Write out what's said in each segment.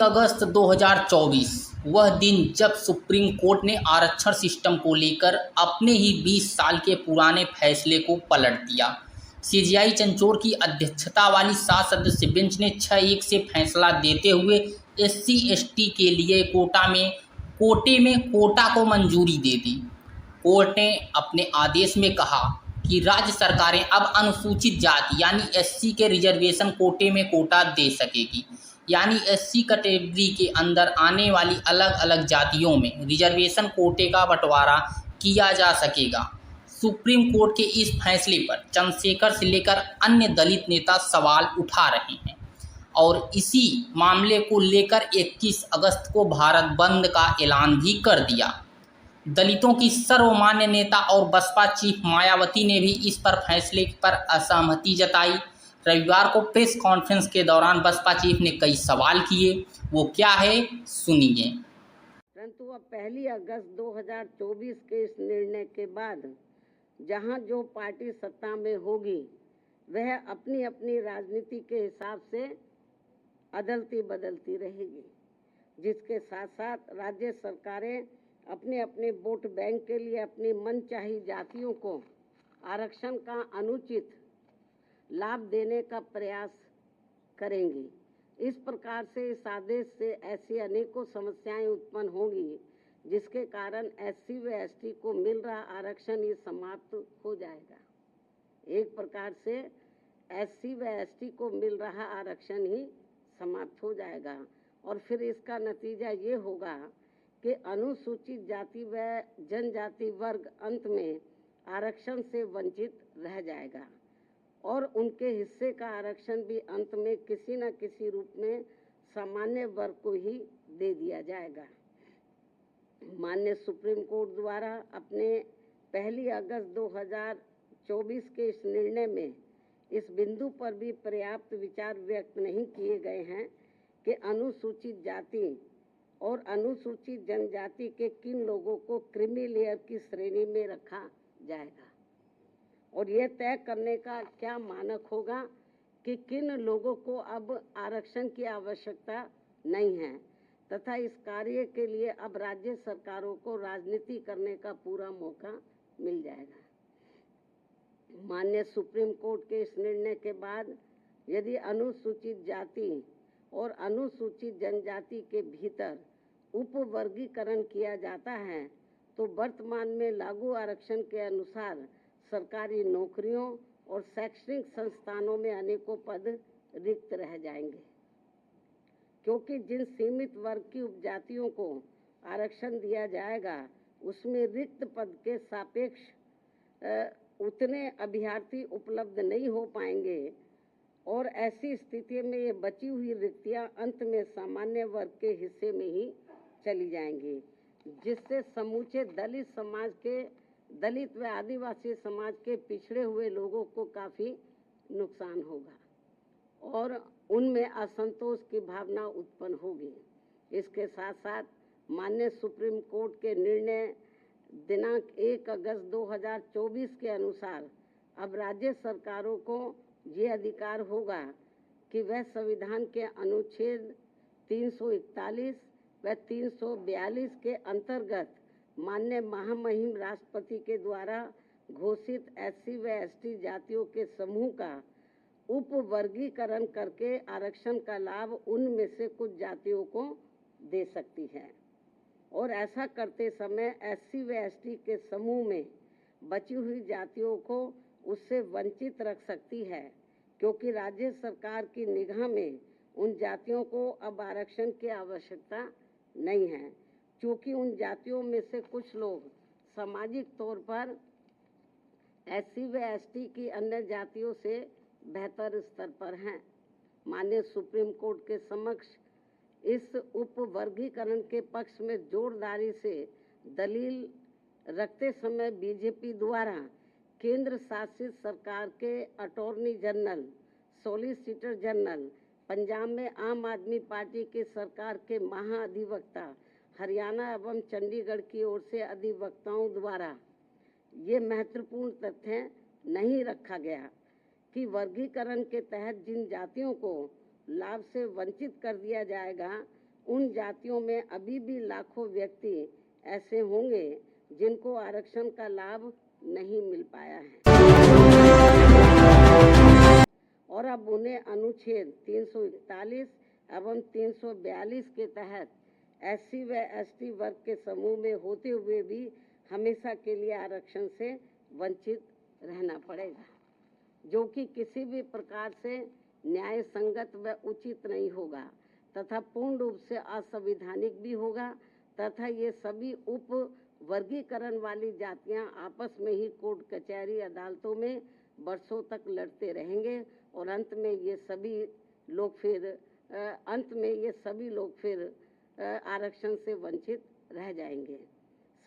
1 अगस्त 2024 वह दिन जब सुप्रीम कोर्ट ने आरक्षण सिस्टम को लेकर अपने ही 20 साल के पुराने फैसले को पलट दिया। सीजेआई चंचोर की अध्यक्षता वाली 7 सदस्य बेंच ने 6-1 से फैसला देते हुए SC/ST के लिए कोटे में कोटा को मंजूरी दे दी। कोर्ट ने अपने आदेश में कहा कि राज्य सरकारें अब अनुसूचित जाति यानी SC के रिजर्वेशन कोटे में कोटा दे सकेगी, यानी SC कैटेगरी के अंदर आने वाली अलग अलग जातियों में रिजर्वेशन कोटे का बंटवारा किया जा सकेगा। सुप्रीम कोर्ट के इस फैसले पर चंद्रशेखर से लेकर अन्य दलित नेता सवाल उठा रहे हैं और इसी मामले को लेकर 21 अगस्त को भारत बंद का ऐलान भी कर दिया। दलितों की सर्वमान्य नेता और बसपा चीफ मायावती ने भी इस पर फैसले पर असहमति जताई। रविवार को प्रेस कॉन्फ्रेंस के दौरान बसपा चीफ ने कई सवाल किए, वो क्या है सुनिए। परंतु अब 1 अगस्त 2024 के इस निर्णय के बाद जहां जो पार्टी सत्ता में होगी वह अपनी अपनी राजनीति के हिसाब से अदलती बदलती रहेगी, जिसके साथ साथ राज्य सरकारें अपने अपने वोट बैंक के लिए अपनी मनचाही जातियों को आरक्षण का अनुचित लाभ देने का प्रयास करेंगी। इस प्रकार से इस आदेश से ऐसी अनेकों समस्याएं उत्पन्न होंगी जिसके कारण SC व ST को मिल रहा आरक्षण ही समाप्त हो जाएगा। एक प्रकार से SC व ST को मिल रहा आरक्षण ही समाप्त हो जाएगा और फिर इसका नतीजा ये होगा कि अनुसूचित जाति व जनजाति वर्ग अंत में आरक्षण से वंचित रह जाएगा और उनके हिस्से का आरक्षण भी अंत में किसी न किसी रूप में सामान्य वर्ग को ही दे दिया जाएगा। माननीय सुप्रीम कोर्ट द्वारा अपने 1 अगस्त 2024 के इस निर्णय में इस बिंदु पर भी पर्याप्त विचार व्यक्त नहीं किए गए हैं कि अनुसूचित जाति और अनुसूचित जनजाति के किन लोगों को क्रीमी लेयर की श्रेणी में रखा जाएगा और यह तय करने का क्या मानक होगा कि किन लोगों को अब आरक्षण की आवश्यकता नहीं है तथा इस कार्य के लिए अब राज्य सरकारों को राजनीति करने का पूरा मौका मिल जाएगा। माननीय सुप्रीम कोर्ट के इस निर्णय के बाद यदि अनुसूचित जाति और अनुसूचित जनजाति के भीतर उपवर्गीकरण किया जाता है तो वर्तमान में लागू आरक्षण के अनुसार सरकारी नौकरियों और शैक्षणिक संस्थानों में अनेकों पद रिक्त रह जाएंगे, क्योंकि जिन सीमित वर्ग की उपजातियों को आरक्षण दिया जाएगा उसमें रिक्त पद के सापेक्ष उतने अभ्यर्थी उपलब्ध नहीं हो पाएंगे और ऐसी स्थिति में ये बची हुई रिक्तियां अंत में सामान्य वर्ग के हिस्से में ही चली जाएंगी, जिससे समूचे दलित व आदिवासी समाज के पिछड़े हुए लोगों को काफ़ी नुकसान होगा और उनमें असंतोष की भावना उत्पन्न होगी। इसके साथ साथ माननीय सुप्रीम कोर्ट के निर्णय दिनांक 1 अगस्त 2024 के अनुसार अब राज्य सरकारों को ये अधिकार होगा कि वह संविधान के अनुच्छेद 341 व 342 के अंतर्गत माननीय महामहिम राष्ट्रपति के द्वारा घोषित SC व ST जातियों के समूह का उपवर्गीकरण करके आरक्षण का लाभ उनमें से कुछ जातियों को दे सकती है और ऐसा करते समय SC व ST के समूह में बची हुई जातियों को उससे वंचित रख सकती है, क्योंकि राज्य सरकार की निगाह में उन जातियों को अब आरक्षण की आवश्यकता नहीं है, क्योंकि उन जातियों में से कुछ लोग सामाजिक तौर पर SC व ST की अन्य जातियों से बेहतर स्तर पर हैं। माननीय सुप्रीम कोर्ट के समक्ष इस उपवर्गीकरण के पक्ष में जोरदारी से दलील रखते समय बीजेपी द्वारा केंद्र शासित सरकार के attorney general, solicitor general, Punjab में आम आदमी पार्टी की सरकार के महाअधिवक्ता, हरियाणा एवं चंडीगढ़ की ओर से अधिवक्ताओं द्वारा ये महत्वपूर्ण तथ्य नहीं रखा गया कि वर्गीकरण के तहत जिन जातियों को लाभ से वंचित कर दिया जाएगा उन जातियों में अभी भी लाखों व्यक्ति ऐसे होंगे जिनको आरक्षण का लाभ नहीं मिल पाया है और अब उन्हें अनुच्छेद 341 एवं 342 के तहत SC व ST वर्ग के समूह में होते हुए भी हमेशा के लिए आरक्षण से वंचित रहना पड़ेगा, जो कि किसी भी प्रकार से न्याय संगत व उचित नहीं होगा तथा पूर्ण रूप से असंवैधानिक भी होगा तथा ये सभी उप वर्गीकरण वाली जातियां आपस में ही कोर्ट कचहरी अदालतों में वर्षों तक लड़ते रहेंगे और अंत में ये सभी लोग फिर आरक्षण से वंचित रह जाएंगे।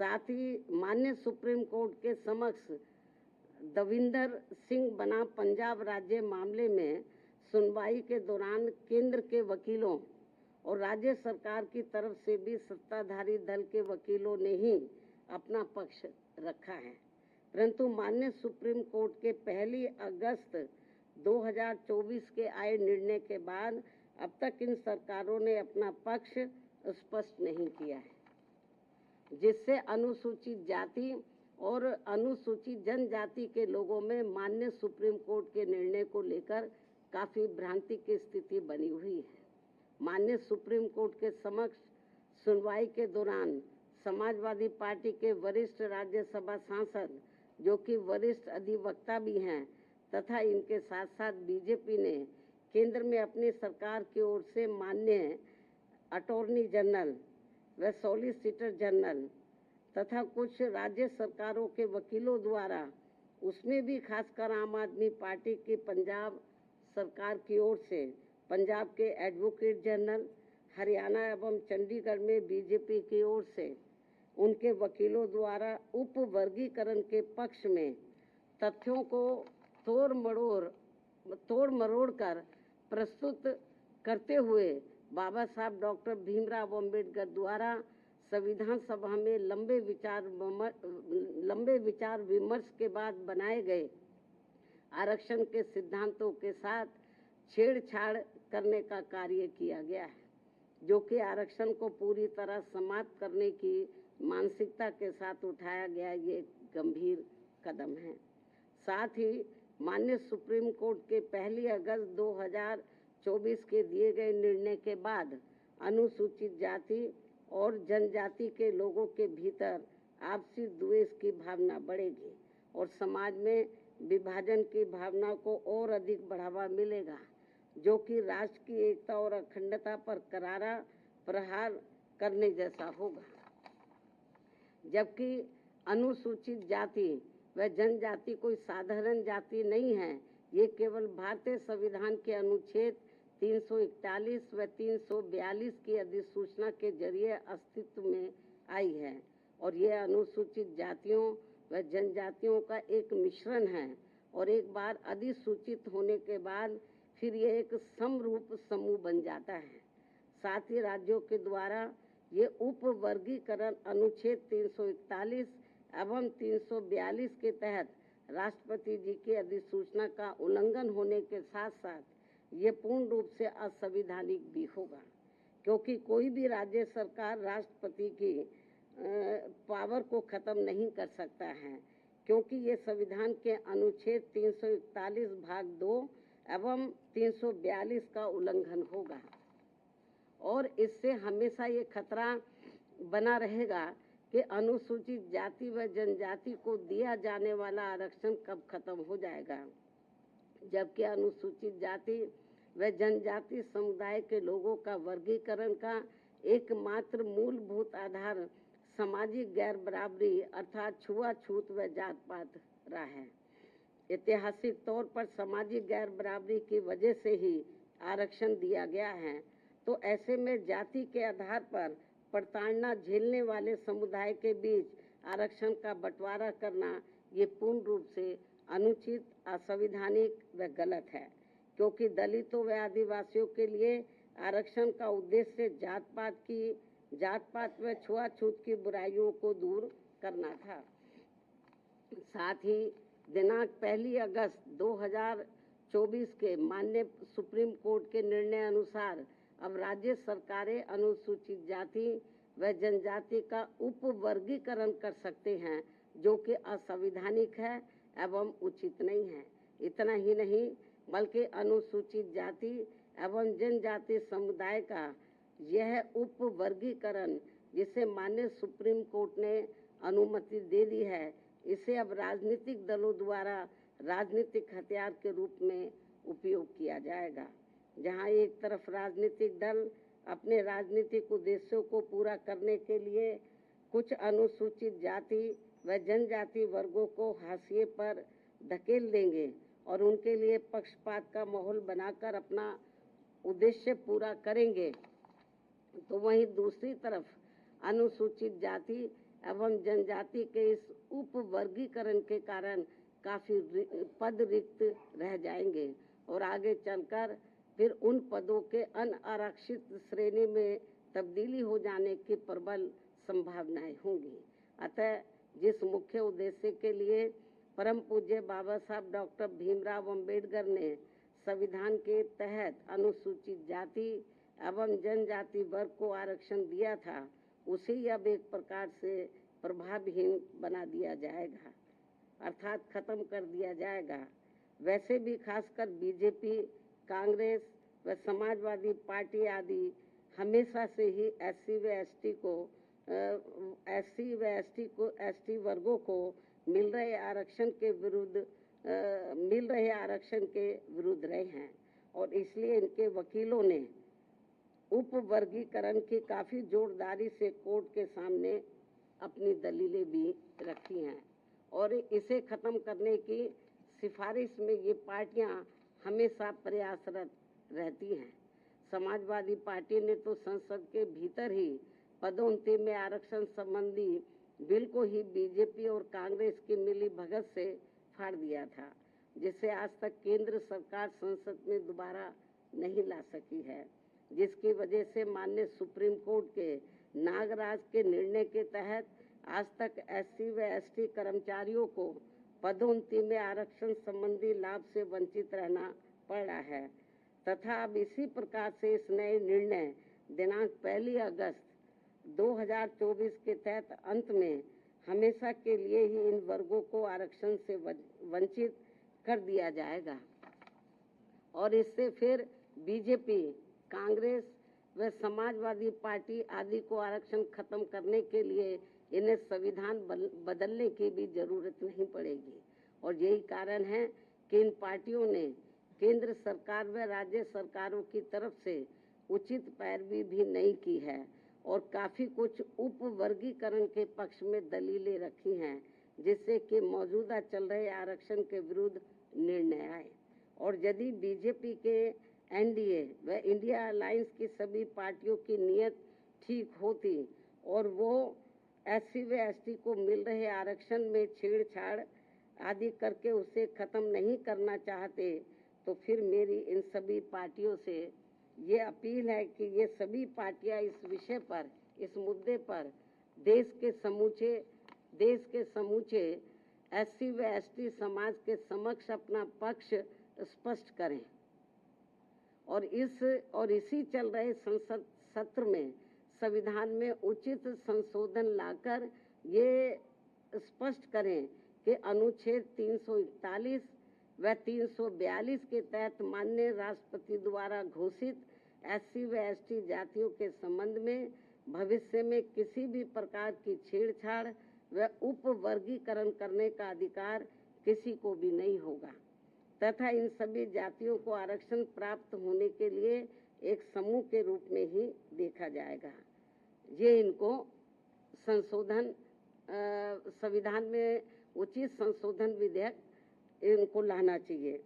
साथ ही माननीय सुप्रीम कोर्ट के समक्ष दविंदर सिंह बनाम पंजाब राज्य मामले में सुनवाई के दौरान केंद्र के वकीलों और राज्य सरकार की तरफ से भी सत्ताधारी दल के वकीलों ने ही अपना पक्ष रखा है, परंतु माननीय सुप्रीम कोर्ट के 1 अगस्त 2024 के आए निर्णय के बाद अब तक इन सरकारों ने अपना पक्ष स्पष्ट नहीं किया है, जिससे अनुसूचित जाति और अनुसूचित जनजाति के लोगों में माननीय सुप्रीम कोर्ट के निर्णय को लेकर काफी भ्रांति की स्थिति बनी हुई है। माननीय सुप्रीम कोर्ट के समक्ष सुनवाई के दौरान समाजवादी पार्टी के वरिष्ठ राज्यसभा सांसद, जो कि वरिष्ठ अधिवक्ता भी हैं, तथा इनके साथ साथ बीजेपी ने केंद्र में अपनी सरकार की ओर से माननीय अटॉर्नी जनरल व सॉलिसिटर जनरल तथा कुछ राज्य सरकारों के वकीलों द्वारा, उसमें भी खासकर आम आदमी पार्टी की पंजाब सरकार की ओर से पंजाब के एडवोकेट जनरल, हरियाणा एवं चंडीगढ़ में बीजेपी की ओर से उनके वकीलों द्वारा उप वर्गीकरण के पक्ष में तथ्यों को तोड़ मरोड़ कर प्रस्तुत करते हुए बाबा साहब डॉक्टर भीमराव अम्बेडकर द्वारा संविधान सभा में लंबे विचार विमर्श के बाद बनाए गए आरक्षण के सिद्धांतों के साथ छेड़छाड़ करने का कार्य किया गया है, जो कि आरक्षण को पूरी तरह समाप्त करने की मानसिकता के साथ उठाया गया ये गंभीर कदम है। साथ ही माननीय सुप्रीम कोर्ट के 1 अगस्त 2024 के दिए गए निर्णय के बाद अनुसूचित जाति और जनजाति के लोगों के भीतर आपसी द्वेष की भावना बढ़ेगी और समाज में विभाजन की भावना को और अधिक बढ़ावा मिलेगा, जो कि राष्ट्र की एकता और अखंडता पर करारा प्रहार करने जैसा होगा। जबकि अनुसूचित जाति व जनजाति कोई साधारण जाति नहीं है, ये केवल भारतीय संविधान के अनुच्छेद 341 व 342 की अधिसूचना के जरिए अस्तित्व में आई है और यह अनुसूचित जातियों व जनजातियों का एक मिश्रण है और एक बार अधिसूचित होने के बाद फिर यह एक समरूप समूह बन जाता है। साथ ही राज्यों के द्वारा ये उप वर्गीकरण अनुच्छेद 341 एवं 342 के तहत राष्ट्रपति जी की अधिसूचना का उल्लंघन होने के साथ साथ ये पूर्ण रूप से असंवैधानिक भी होगा, क्योंकि कोई भी राज्य सरकार राष्ट्रपति की पावर को खत्म नहीं कर सकता है, क्योंकि ये संविधान के अनुच्छेद 341 भाग 2 एवं 342 का उल्लंघन होगा और इससे हमेशा ये खतरा बना रहेगा कि अनुसूचित जाति व जनजाति को दिया जाने वाला आरक्षण कब खत्म हो जाएगा, जबकि अनुसूचित जाति व जनजाति समुदाय के लोगों का वर्गीकरण का एकमात्र मूलभूत आधार सामाजिक गैर बराबरी अर्थात छुआछूत व जात पात रहा है। ऐतिहासिक तौर पर सामाजिक गैर बराबरी की वजह से ही आरक्षण दिया गया है, तो ऐसे में जाति के आधार पर प्रताड़ना झेलने वाले समुदाय के बीच आरक्षण का बंटवारा करना ये पूर्ण रूप से अनुचित, असंवैधानिक व गलत है, क्योंकि दलितों व आदिवासियों के लिए आरक्षण का उद्देश्य जात पात व छुआछूत की बुराइयों को दूर करना था। साथ ही दिनांक 1 अगस्त 2024 के माननीय सुप्रीम कोर्ट के निर्णय अनुसार अब राज्य सरकारें अनुसूचित जाति व जनजाति का उपवर्गीकरण कर सकते हैं, जो कि असंवैधानिक है एवं उचित नहीं है। इतना ही नहीं बल्कि अनुसूचित जाति एवं जनजाति समुदाय का यह उपवर्गीकरण, जिसे माननीय सुप्रीम कोर्ट ने अनुमति दे दी है, इसे अब राजनीतिक दलों द्वारा राजनीतिक हथियार के रूप में उपयोग किया जाएगा। जहां एक तरफ राजनीतिक दल अपने राजनीतिक उद्देश्यों को पूरा करने के लिए कुछ अनुसूचित जाति व जनजाति वर्गों को हाशिए पर धकेल देंगे और उनके लिए पक्षपात का माहौल बनाकर अपना उद्देश्य पूरा करेंगे, तो वहीं दूसरी तरफ अनुसूचित जाति एवं जनजाति के इस उपवर्गीकरण के कारण काफी पद रिक्त रह जाएंगे और आगे चलकर फिर उन पदों के अनारक्षित श्रेणी में तब्दीली हो जाने की प्रबल संभावनाएं होंगी। अतः जिस मुख्य उद्देश्य के लिए परम पूज्य बाबा साहब डॉक्टर भीमराव अंबेडकर ने संविधान के तहत अनुसूचित जाति एवं जनजाति वर्ग को आरक्षण दिया था, उसे अब एक प्रकार से प्रभावहीन बना दिया जाएगा, अर्थात खत्म कर दिया जाएगा। वैसे भी खासकर बीजेपी, कांग्रेस व समाजवादी पार्टी आदि हमेशा से ही एसटी वर्गों को मिल रहे आरक्षण के विरुद्ध रहे हैं और इसलिए इनके वकीलों ने उपवर्गीकरण की काफी जोरदारी से कोर्ट के सामने अपनी दलीलें भी रखी हैं और इसे खत्म करने की सिफारिश में ये पार्टियां हमेशा प्रयासरत रहती हैं। समाजवादी पार्टी ने तो संसद के भीतर ही पदोन्नति में आरक्षण संबंधी बिल को ही बीजेपी और कांग्रेस की मिली भगत से फाड़ दिया था, जिसे आज तक केंद्र सरकार संसद में दोबारा नहीं ला सकी है, जिसकी वजह से माननीय सुप्रीम कोर्ट के नागराज के निर्णय के तहत आज तक एससी व एसटी कर्मचारियों को पदोन्नति में आरक्षण संबंधी लाभ से वंचित रहना पड़ रहा है तथा अब इसी प्रकार से इस नए निर्णय दिनांक 1 अगस्त 2024 के तहत अंत में हमेशा के लिए ही इन वर्गों को आरक्षण से वंचित कर दिया जाएगा और इससे फिर बीजेपी, कांग्रेस व समाजवादी पार्टी आदि को आरक्षण खत्म करने के लिए इन्हें संविधान बदलने की भी जरूरत नहीं पड़ेगी। और यही कारण है कि इन पार्टियों ने केंद्र सरकार व राज्य सरकारों की तरफ से उचित पैरवी भी नहीं की है और काफी कुछ उपवर्गीकरण के पक्ष में दलीलें रखी हैं, जिससे कि मौजूदा चल रहे आरक्षण के विरुद्ध निर्णय आए। और यदि बीजेपी के एनडीए व इंडिया अलायंस की सभी पार्टियों की नीयत ठीक होती और वो एससी व एसटी को मिल रहे आरक्षण में छेड़छाड़ आदि करके उसे खत्म नहीं करना चाहते, तो फिर मेरी इन सभी पार्टियों से ये अपील है कि ये सभी पार्टियां इस विषय पर, इस मुद्दे पर देश के समूचे एससी व एसटी समाज के समक्ष अपना पक्ष स्पष्ट करें और इसी चल रहे संसद सत्र में संविधान में उचित संशोधन लाकर ये स्पष्ट करें कि अनुच्छेद 341 व 342 के तहत माननीय राष्ट्रपति द्वारा घोषित एससी व एसटी जातियों के संबंध में भविष्य में किसी भी प्रकार की छेड़छाड़ व उपवर्गीकरण करने का अधिकार किसी को भी नहीं होगा तथा इन सभी जातियों को आरक्षण प्राप्त होने के लिए एक समूह के रूप में ही देखा जाएगा। ये इनको संशोधन संविधान में उचित संशोधन विधेयक इनको लाना चाहिए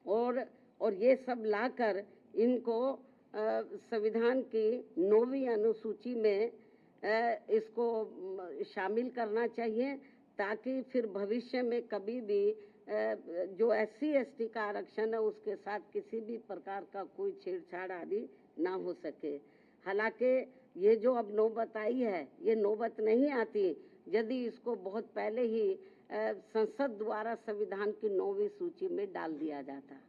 और ये सब लाकर इनको संविधान की 9वीं अनुसूची में इसको शामिल करना चाहिए ताकि फिर भविष्य में कभी भी जो एससी एसटी का आरक्षण है उसके साथ किसी भी प्रकार का कोई छेड़छाड़ आदि ना हो सके। हालांकि ये जो अब नौबत आई है, ये नौबत नहीं आती यदि इसको बहुत पहले ही संसद द्वारा संविधान की 9वीं सूची में डाल दिया जाता।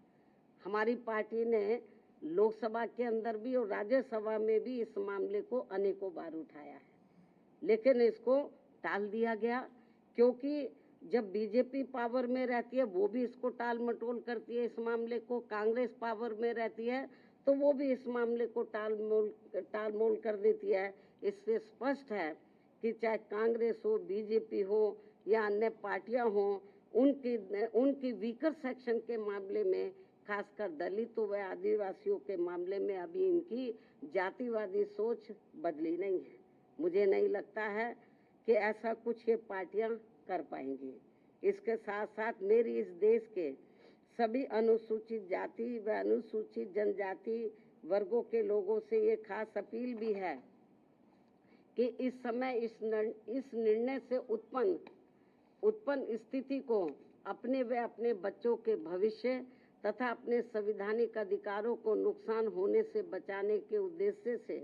हमारी पार्टी ने लोकसभा के अंदर भी और राज्यसभा में भी इस मामले को अनेकों बार उठाया है, लेकिन इसको टाल दिया गया, क्योंकि जब बीजेपी पावर में रहती है वो भी इसको टाल मटोल करती है। इस मामले को कांग्रेस पावर में रहती है तो वो भी इस मामले को टाल मोल कर देती है। इससे स्पष्ट है कि चाहे कांग्रेस हो, बीजेपी हो या अन्य पार्टियां हो, उनकी वीकर सेक्शन के मामले में, खासकर दलितों व आदिवासियों के मामले में अभी इनकी जातिवादी सोच बदली नहीं है। मुझे नहीं लगता है कि ऐसा कुछ ये पार्टियां कर पाएंगी। इसके साथ साथ मेरी इस देश के सभी अनुसूचित जाति व अनुसूचित जनजाति वर्गों के लोगों से ये खास अपील भी है कि इस समय इस निर्णय से उत्पन्न स्थिति को अपने व अपने बच्चों के भविष्य तथा अपने संवैधानिक अधिकारों को नुकसान होने से बचाने के उद्देश्य से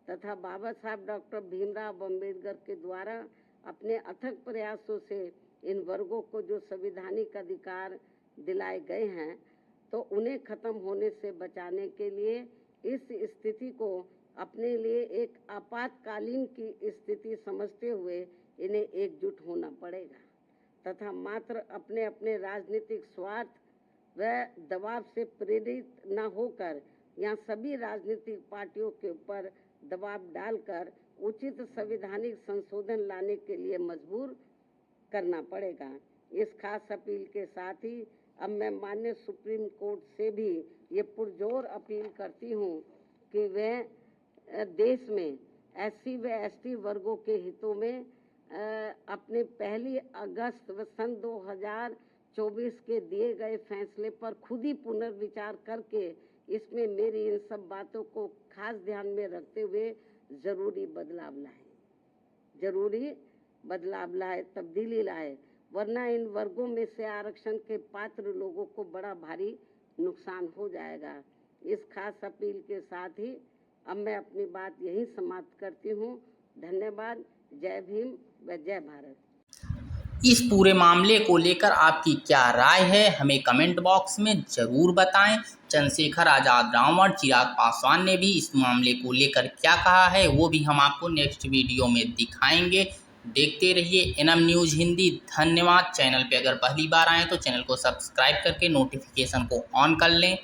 तथा बाबा साहब डॉक्टर भीमराव अम्बेडकर के द्वारा अपने अथक प्रयासों से इन वर्गों को जो संवैधानिक अधिकार दिलाए गए हैं, तो उन्हें खत्म होने से बचाने के लिए इस स्थिति को अपने लिए एक आपातकालीन की स्थिति समझते हुए इन्हें एकजुट होना पड़ेगा तथा मात्र अपने अपने राजनीतिक स्वार्थ व दबाव से प्रेरित न होकर यहाँ सभी राजनीतिक पार्टियों के ऊपर दबाव डालकर उचित संवैधानिक संशोधन लाने के लिए मजबूर करना पड़ेगा। इस खास अपील के साथ ही अब मैं माननीय सुप्रीम कोर्ट से भी ये पुरजोर अपील करती हूँ कि वह देश में SC व ST वर्गों के हितों में अपने 1 अगस्त सन 2024 के दिए गए फैसले पर खुद ही पुनर्विचार करके इसमें मेरी इन सब बातों को खास ध्यान में रखते हुए जरूरी बदलाव लाए, तब्दीली लाए, वरना इन वर्गों में से आरक्षण के पात्र लोगों को बड़ा भारी नुकसान हो जाएगा। इस खास अपील के साथ ही अब मैं अपनी बात यहीं समाप्त करती हूँ। धन्यवाद। जय भीम व जय भारत। इस पूरे मामले को लेकर आपकी क्या राय है, हमें कमेंट बॉक्स में ज़रूर बताएं। चंद्रशेखर आज़ाद, रावण, चिराग पासवान ने भी इस मामले को लेकर क्या कहा है वो भी हम आपको नेक्स्ट वीडियो में दिखाएंगे। देखते रहिए एनएम न्यूज़ हिंदी। धन्यवाद। चैनल पे अगर पहली बार आएँ तो चैनल को सब्सक्राइब करके नोटिफिकेशन को ऑन कर लें।